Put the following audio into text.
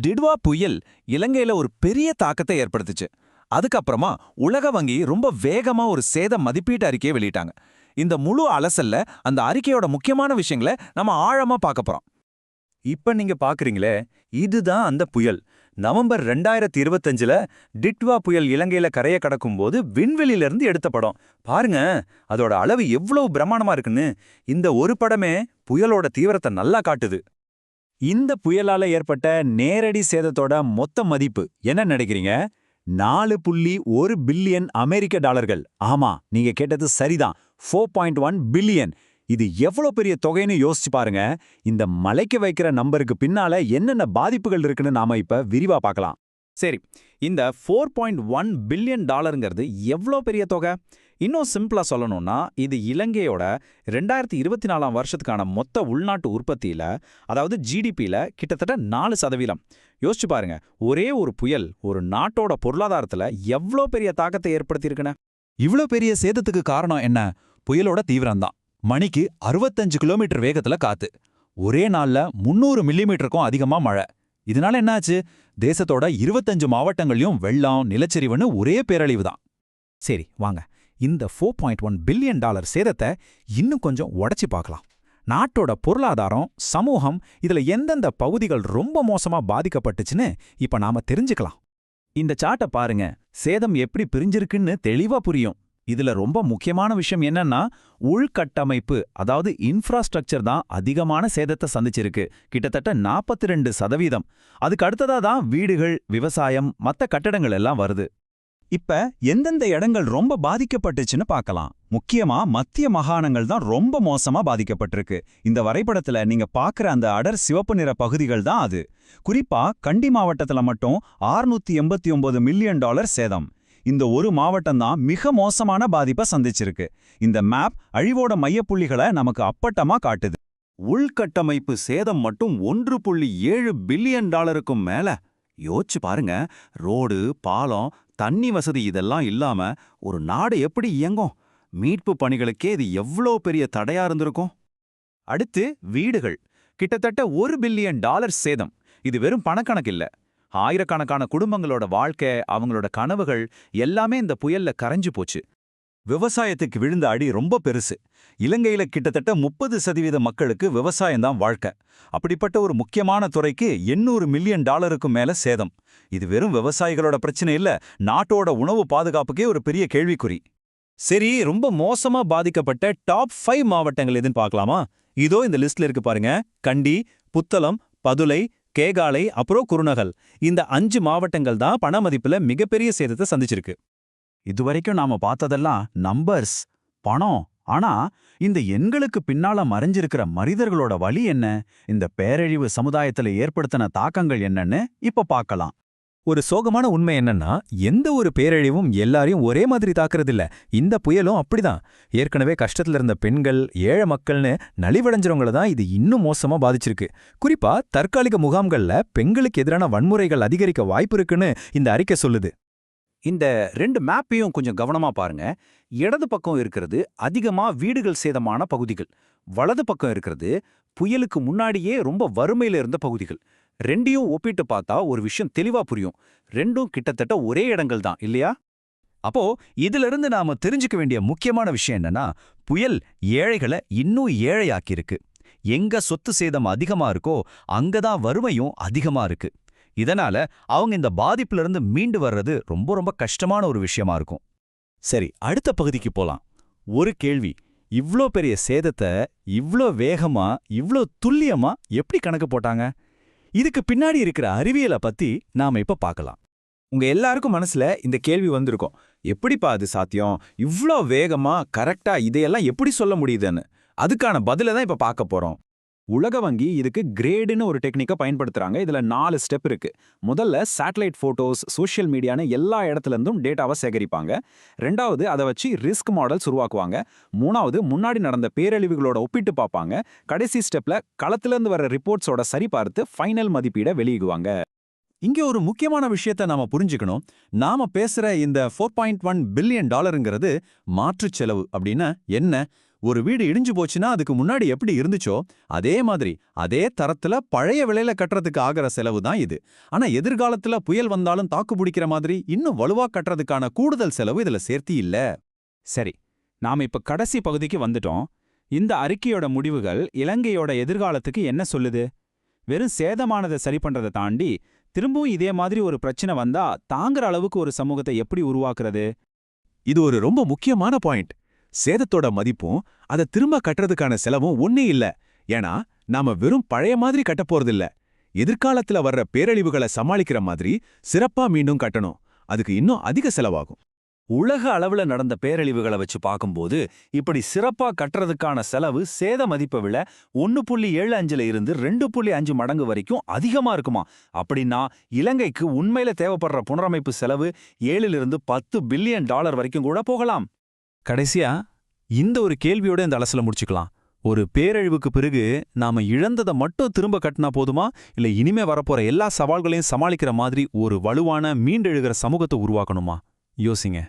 டிட்வா புயல் இலங்கையில ஒரு பெரிய தாக்கத்தை ஏற்படுத்துச்சு. அதுக்கப்புறமா உலக வங்கி ரொம்ப வேகமா ஒரு சேத மதிப்பீட்டு அறிக்கையை வெளியிட்டாங்க. இந்த முழு அலசல்ல அந்த அறிக்கையோட முக்கியமான விஷயங்களை நம்ம ஆழமா பார்க்க போறோம். இப்ப நீங்க பாக்குறீங்களே, இதுதான் அந்த புயல். நவம்பர் 2025ல டிட்வா புயல் இலங்கையில கரைய கடக்கும்போது விண்வெளியில இருந்து எடுத்த படம். பாருங்க, அதோட அளவு எவ்வளவு பிரமாண்டமா இருக்குன்னு. இந்த ஒரு படமே புயலோட தீவிரத்தை நல்லா காட்டுது. இந்த புயலால ஏற்பட்ட நேரடி சேதத்தோட மொத்த மதிப்பு என்ன நினைக்கிறீங்க? 4.1 பில்லியன் அமெரிக்க டாலர்கள். ஆமா, நீங்க கேட்டது சரிதான். 4.1 பில்லியன். இது எவ்வளவு பெரிய தொகைன்னு யோசிச்சு பாருங்க. இந்த மலைக்க வைக்கிற நம்பருக்கு பின்னால என்னென்ன பாதிப்புகள் இருக்குன்னு நாம இப்ப விரிவா பார்க்கலாம். சரி, இந்த 4.1 பில்லியன் டாலருங்கிறது எவ்வளோ பெரிய தொகை? இன்னும் சிம்பிளா சொல்லணும்னா, இது இலங்கையோட 2024 வருஷத்துக்கான மொத்த உள்நாட்டு உற்பத்தியில, அதாவது ஜிடிபியில கிட்டத்தட்ட 4%. யோசிச்சு பாருங்க, ஒரே ஒரு புயல் ஒரு நாட்டோட பொருளாதாரத்துல எவ்வளோ பெரிய தாக்கத்தை ஏற்படுத்தியிருக்குன்னு. இவ்ளோ பெரிய சேதத்துக்கு காரணம் என்ன? புயலோட தீவிரம்தான். மணிக்கு 65 கிலோமீட்டர் வேகத்துல காத்து. ஒரே நாள்ல 300 மில்லிமீட்டருக்கும் அதிகமா மழை. இதனால என்னாச்சு? தேசத்தோட 25 மாவட்டங்களையும் வெள்ளம், நிலச்சரிவுன்னு ஒரே பேரழிவு தான். சரி, வாங்க இந்த 4.1 பில்லியன் டாலர் சேதத்தை இன்னும் கொஞ்சம் உடைச்சு பார்க்கலாம். நாட்டோட பொருளாதாரம், சமூகம், இதுல எந்தெந்த பகுதிகள் ரொம்ப மோசமா பாதிக்கப்பட்டுச்சுன்னு இப்ப நாம தெரிஞ்சுக்கலாம். இந்த சார்ட்டை பாருங்க, சேதம் எப்படி பிரிஞ்சிருக்குன்னு தெளிவா புரியும். இதுல ரொம்ப முக்கியமான விஷயம் என்னன்னா, உள்கட்டமைப்பு, அதாவது இன்ஃப்ராஸ்ட்ரக்சர் தான் அதிகமான சேதத்தை சந்திச்சிருக்கு. கிட்டத்தட்ட 42%. அதுக்கு அடுத்ததா தான் வீடுகள், விவசாயம், மத்த கட்டடங்கள் எல்லாம் வருது. இப்ப எந்தெந்த இடங்கள் ரொம்ப பாதிக்கப்பட்டுச்சுன்னு பார்க்கலாம். முக்கியமா மத்திய மாகாணங்கள் தான் ரொம்ப மோசமா பாதிக்கப்பட்டிருக்கு. இந்த வரைபடத்துல நீங்க பார்க்குற அந்த அடர் சிவப்பு நிற பகுதிகள் தான் அது. குறிப்பா கண்டி மாவட்டத்துல மட்டும் 689 மில்லியன் டாலர் சேதம். இந்த ஒரு மாவட்டம் தான் மிக மோசமான பாதிப்பை சந்திச்சிருக்கு. இந்த மேப் அழிவோட மையப்புள்ளிகளை நமக்கு அப்பட்டமா காட்டுது. உள்கட்டமைப்பு சேதம் மட்டும் 1.7 பில்லியன் டாலருக்கும் மேல. யோசிச்சு பாருங்க, ரோடு, பாலம், தண்ணி வசதி இதெல்லாம் இல்லாம ஒரு நாடு எப்படி இயங்கும்? மீட்பு பணிகளுக்கே இது எவ்வளோ பெரிய தடையா இருந்திருக்கும். அடுத்து வீடுகள். கிட்டத்தட்ட 1 பில்லியன் டாலர் சேதம். இது வெறும் பணக்கணக்கு இல்ல. ஆயிரக்கணக்கான குடும்பங்களோட வாழ்க்கை, அவங்களோட கனவுகள் எல்லாமே இந்த புயல்ல கரைஞ்சு போச்சு. விவசாயத்துக்கு விழுந்த அடி ரொம்ப பெருசு. இலங்கையில கிட்டத்தட்ட 30% மக்களுக்கு விவசாயம்தான் வாழ்க்கை. அப்படிப்பட்ட ஒரு முக்கியமான துறைக்கு 800 மில்லியன் டாலருக்கும் மேல சேதம். இது வெறும் விவசாயிகளோட பிரச்சனை இல்ல, நாட்டோட உணவு பாதுகாப்புக்கே ஒரு பெரிய கேள்விக்குறி. சரி, ரொம்ப மோசமா பாதிக்கப்பட்ட டாப் 5 மாவட்டங்கள் எதுன்னு பார்க்கலாமா? இதோ இந்த லிஸ்ட்ல இருக்கு பாருங்க. கண்டி, புத்தளம், பதுளை, கேகாலை, அப்புறம் குருநகல். இந்த 5 மாவட்டங்கள் தான் பண மதிப்புல மிகப்பெரிய சேதத்தை சந்திச்சிருக்கு. இதுவரைக்கும் நாம பார்த்ததெல்லாம் நம்பர்ஸ், பணம். ஆனா இந்த எண்களுக்கு பின்னால மறைஞ்சிருக்கிற மனிதர்களோட வலி என்ன? இந்த பேரழிவு சமுதாயத்துல ஏற்படுத்தின தாக்கங்கள் என்னன்னு இப்ப பார்க்கலாம். ஒரு சோகமான உண்மை என்னன்னா, எந்த ஒரு பேரழிவும் எல்லாரையும் ஒரே மாதிரி தாக்குறதில்ல. இந்த புயலும் அப்படிதான். ஏற்கனவே கஷ்டத்துல இருந்த பெண்கள், ஏழை மக்கள்னு நலிவடைஞ்சவங்கள தான் இது இன்னும் மோசமா பாதிச்சிருக்கு. குறிப்பா தற்காலிக முகாம்கள்ல பெண்களுக்கு எதிரான வன்முறைகள் அதிகரிக்க வாய்ப்பு இருக்குன்னு இந்த அறிக்கை சொல்லுது. இந்த 2 மேப்பையும் கொஞ்சம் கவனமா பாருங்க. இடது பக்கம் இருக்கிறது அதிகமா வீடுகள் சேதமான பகுதிகள். வலது பக்கம் இருக்கிறது புயலுக்கு முன்னாடியே ரொம்ப வறுமையில இருந்த பகுதிகள். ரெண்டையும் ஒப்பிட்டு பார்த்தா ஒரு விஷயம் தெளிவா புரியும். ரெண்டும் கிட்டத்தட்ட ஒரே இடங்கள் தான், இல்லையா? அப்போ இதிலிருந்து நாம தெரிஞ்சுக்க வேண்டிய முக்கியமான விஷயம் என்னன்னா, புயல் ஏழைகளை இன்னும் ஏழையாக்கியிருக்கு. எங்க சொத்து சேதம் அதிகமா இருக்கோ அங்கதான் வறுமையும் அதிகமா இருக்கு. இதனால அவங்க இந்த பாதிப்புல இருந்து மீண்டு வர்றது ரொம்ப ரொம்ப கஷ்டமான ஒரு விஷயமா இருக்கும். சரி, அடுத்த பகுதிக்கு போலாம். ஒரு கேள்வி, இவ்ளோ பெரிய சேதத்தை இவ்ளோ வேகமா, இவ்ளோ துல்லியமா எப்படி கணக்கு போட்டாங்க? இதுக்கு பின்னாடி இருக்கிற அறிவியலை பத்தி நாம இப்ப பார்க்கலாம். உங்க எல்லாருக்கும் மனசுல இந்த கேள்வி வந்திருக்கும். எப்படிப்பா அது சாத்தியம்? இவ்ளோ வேகமா கரெக்டா இதையெல்லாம் எப்படி சொல்ல முடியுதுன்னு. அதுக்கான பதில தான் இப்ப பார்க்க போறோம். உலக வங்கி இதுக்கு கிரேடுன்னு ஒரு டெக்னிக்கை பயன்படுத்துறாங்க. இதுல 4 ஸ்டெப் இருக்கு. முதல்ல சேட்டலைட் போட்டோஸ், சோஷியல் மீடியான்னு எல்லா இடத்துல இருந்தும் டேட்டாவை சேகரிப்பாங்க. 2வது அதை வச்சு ரிஸ்க் மாடல்ஸ் உருவாக்குவாங்க. 3வது முன்னாடி நடந்த பேரழிவுகளோட ஒப்பிட்டு பார்ப்பாங்க. கடைசி ஸ்டெப்ல களத்துல இருந்து வர ரிப்போர்ட்ஸோட சரி பார்த்து ஃபைனல் மதிப்பீட வெளியிடுவாங்க. இங்க ஒரு முக்கியமான விஷயத்த நாம புரிஞ்சுக்கணும். நாம பேசுற இந்த 4.1 பில்லியன் டாலருங்கிறது மாற்றுச் செலவு அப்படின்னா என்ன? ஒரு வீடு இடிஞ்சு போச்சுன்னா அதுக்கு முன்னாடி எப்படி இருந்துச்சோ அதே மாதிரி அதே தரத்துல பழைய விலையில கட்டுறதுக்கு ஆகிற செலவு தான் இது. ஆனா எதிர்காலத்துல புயல் வந்தாலும் தாக்கு பிடிக்கிற மாதிரி இன்னும் வலுவா கட்டுறதுக்கான கூடுதல் செலவு இதுல சேர்த்தி இல்ல. சரி, நாம இப்ப கடைசி பகுதிக்கு வந்துட்டோம். இந்த அறிக்கையோட முடிவுகள் இலங்கையோட எதிர்காலத்துக்கு என்ன சொல்லுது? வெறும் சேதமானதை சரி பண்றதை தாண்டி திரும்பவும் இதே மாதிரி ஒரு பிரச்சனை வந்தா தாங்குற அளவுக்கு ஒரு சமூகத்தை எப்படி உருவாக்குறது? இது ஒரு ரொம்ப முக்கியமான பாயிண்ட். சேதத்தோட மதிப்பும் அதை திரும்ப கட்டுறதுக்கான செலவும் ஒன்னே இல்ல. ஏன்னா நாம வெறும் பழைய மாதிரி கட்டப் போறதில்ல. எதிர்காலத்துல வர்ற பேரழிவுகளை சமாளிக்கிற மாதிரி சிறப்பா மீண்டும் கட்டணும். அதுக்கு இன்னும் அதிக செலவாகும். உலக அளவுல நடந்த பேரழிவுகளை வச்சு பார்க்கும்போது இப்படி சிறப்பா கட்டுறதுக்கான செலவு சேத மதிப்பை விட 1.75ல இருந்து 2.5 மடங்கு வரைக்கும் அதிகமா இருக்குமா. அப்படின்னா இலங்கைக்கு உண்மையில தேவைப்படுற புனரமைப்பு செலவு 7லிருந்து 10 பில்லியன் டாலர் வரைக்கும் கூட போகலாம். கடைசியா இந்த ஒரு கேள்வியோட இந்த அலசல முடிச்சுக்கலாம். ஒரு பேரழிவுக்கு பிறகு நாம இழந்ததை மட்டும் திரும்ப கட்டினா போதுமா, இல்ல இனிமே வரப்போற எல்லா சவால்களையும் சமாளிக்கிற மாதிரி ஒரு வலுவான மீண்டெழுகிற சமூகத்தை உருவாக்கணுமா? யோசிங்க.